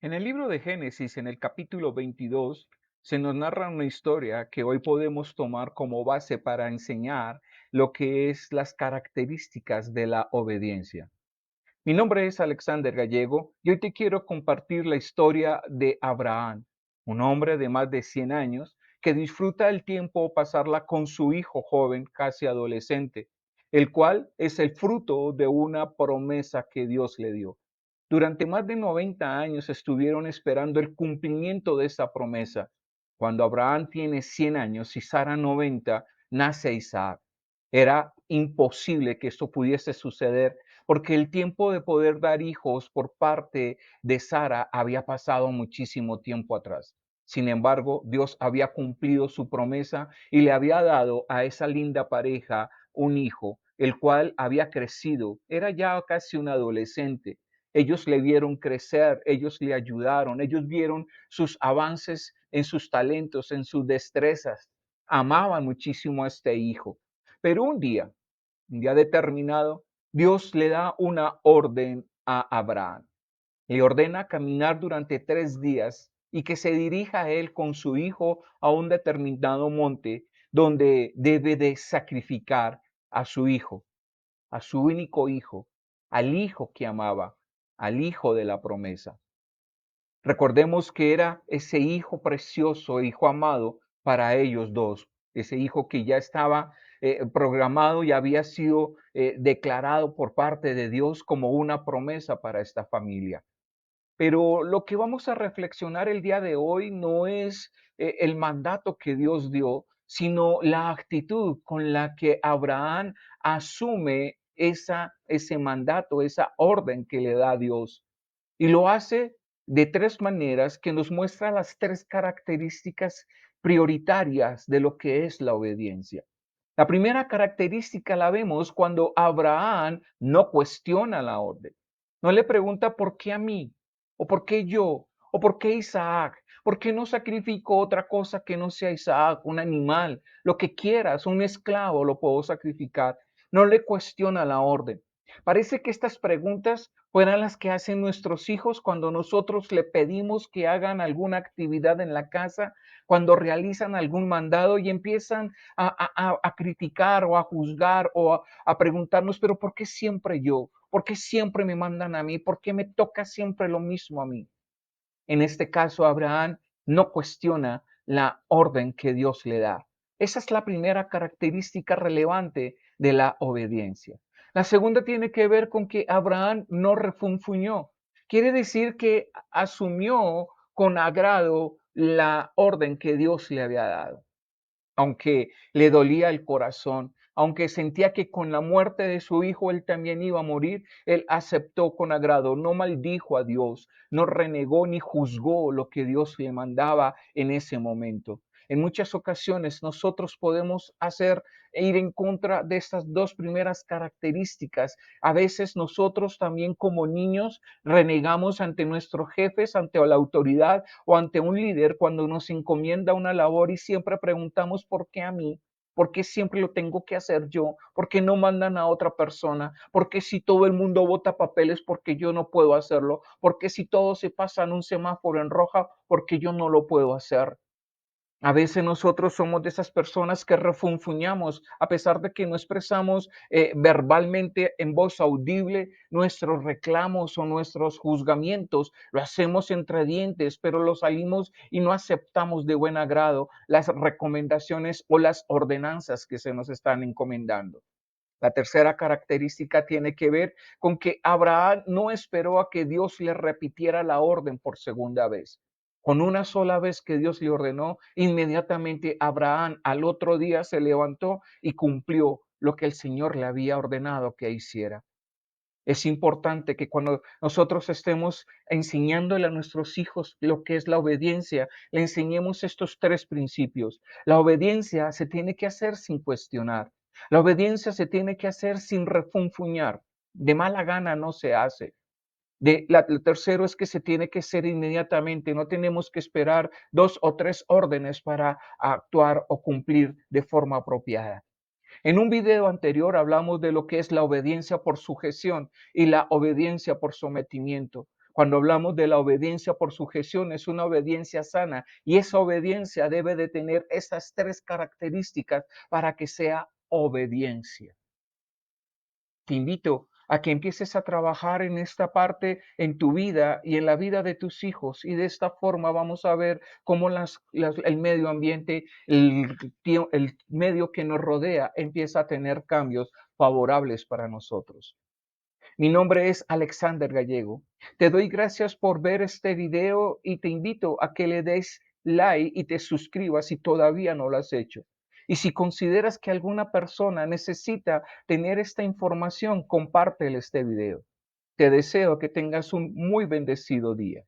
En el libro de Génesis, en el capítulo 22, se nos narra una historia que hoy podemos tomar como base para enseñar lo que es las características de la obediencia. Mi nombre es Alexander Gallego y hoy te quiero compartir la historia de Abraham, un hombre de más de 100 años que disfruta el tiempo pasarla con su hijo joven, casi adolescente, el cual es el fruto de una promesa que Dios le dio. Durante más de 90 años estuvieron esperando el cumplimiento de esa promesa. Cuando Abraham tiene 100 años y Sara 90, nace Isaac. Era imposible que esto pudiese suceder porque el tiempo de poder dar hijos por parte de Sara había pasado muchísimo tiempo atrás. Sin embargo, Dios había cumplido su promesa y le había dado a esa linda pareja un hijo, el cual había crecido, era ya casi un adolescente. Ellos le vieron crecer, ellos le ayudaron, ellos vieron sus avances en sus talentos, en sus destrezas. Amaban muchísimo a este hijo. Pero un día determinado, Dios le da una orden a Abraham. Le ordena caminar durante 3 días y que se dirija a él con su hijo a un determinado monte donde debe de sacrificar a su hijo, a su único hijo, al hijo que amaba, al hijo de la promesa. Recordemos que era ese hijo precioso, hijo amado para ellos dos, ese hijo que ya estaba programado y había sido declarado por parte de Dios como una promesa para esta familia. Pero lo que vamos a reflexionar el día de hoy no es el mandato que Dios dio, sino la actitud con la que Abraham asume ese mandato, esa orden que le da Dios. Y lo hace de tres maneras que nos muestra las tres características prioritarias de lo que es la obediencia. La primera característica la vemos cuando Abraham no cuestiona la orden. No le pregunta por qué a mí, o por qué yo, o por qué Isaac, por qué no sacrifico otra cosa que no sea Isaac, un animal, lo que quieras, un esclavo lo puedo sacrificar. No le cuestiona la orden. Parece que estas preguntas fueran las que hacen nuestros hijos cuando nosotros le pedimos que hagan alguna actividad en la casa, cuando realizan algún mandado y empiezan a criticar o a juzgar o a preguntarnos, pero ¿por qué siempre yo? ¿Por qué siempre me mandan a mí? ¿Por qué me toca siempre lo mismo a mí? En este caso, Abraham no cuestiona la orden que Dios le da. Esa es la primera característica relevante de la obediencia. La segunda tiene que ver con que Abraham no refunfuñó. Quiere decir que asumió con agrado la orden que Dios le había dado, aunque le dolía el corazón, aunque sentía que con la muerte de su hijo él también iba a morir, él aceptó con agrado, no maldijo a Dios, no renegó ni juzgó lo que Dios le mandaba en ese momento. En muchas ocasiones nosotros podemos hacer e ir en contra de estas dos primeras características. A veces nosotros también como niños renegamos ante nuestros jefes, ante la autoridad o ante un líder cuando nos encomienda una labor y siempre preguntamos por qué a mí, por qué siempre lo tengo que hacer yo, por qué no mandan a otra persona, por qué si todo el mundo vota papeles porque yo no puedo hacerlo, por qué si todos se pasan un semáforo en roja porque yo no lo puedo hacer. A veces nosotros somos de esas personas que refunfuñamos, a pesar de que no expresamos verbalmente en voz audible nuestros reclamos o nuestros juzgamientos, lo hacemos entre dientes, pero lo salimos y no aceptamos de buen agrado las recomendaciones o las ordenanzas que se nos están encomendando. La tercera característica tiene que ver con que Abraham no esperó a que Dios le repitiera la orden por segunda vez. Con una sola vez que Dios le ordenó, inmediatamente Abraham al otro día se levantó y cumplió lo que el Señor le había ordenado que hiciera. Es importante que cuando nosotros estemos enseñándole a nuestros hijos lo que es la obediencia, le enseñemos estos tres principios. La obediencia se tiene que hacer sin cuestionar. La obediencia se tiene que hacer sin refunfuñar. De mala gana no se hace. El tercero es que se tiene que hacer inmediatamente. No tenemos que esperar 2 o 3 órdenes para actuar o cumplir de forma apropiada. En un video anterior hablamos de lo que es la obediencia por sujeción y la obediencia por sometimiento. Cuando hablamos de la obediencia por sujeción, es una obediencia sana y esa obediencia debe de tener esas tres características para que sea obediencia. Te invito a que empieces a trabajar en esta parte en tu vida y en la vida de tus hijos y de esta forma vamos a ver cómo el medio ambiente, el medio que nos rodea empieza a tener cambios favorables para nosotros. Mi nombre es Alexander Gallego. Te doy gracias por ver este video y te invito a que le des like y te suscribas si todavía no lo has hecho. Y si consideras que alguna persona necesita tener esta información, compártele este video. Te deseo que tengas un muy bendecido día.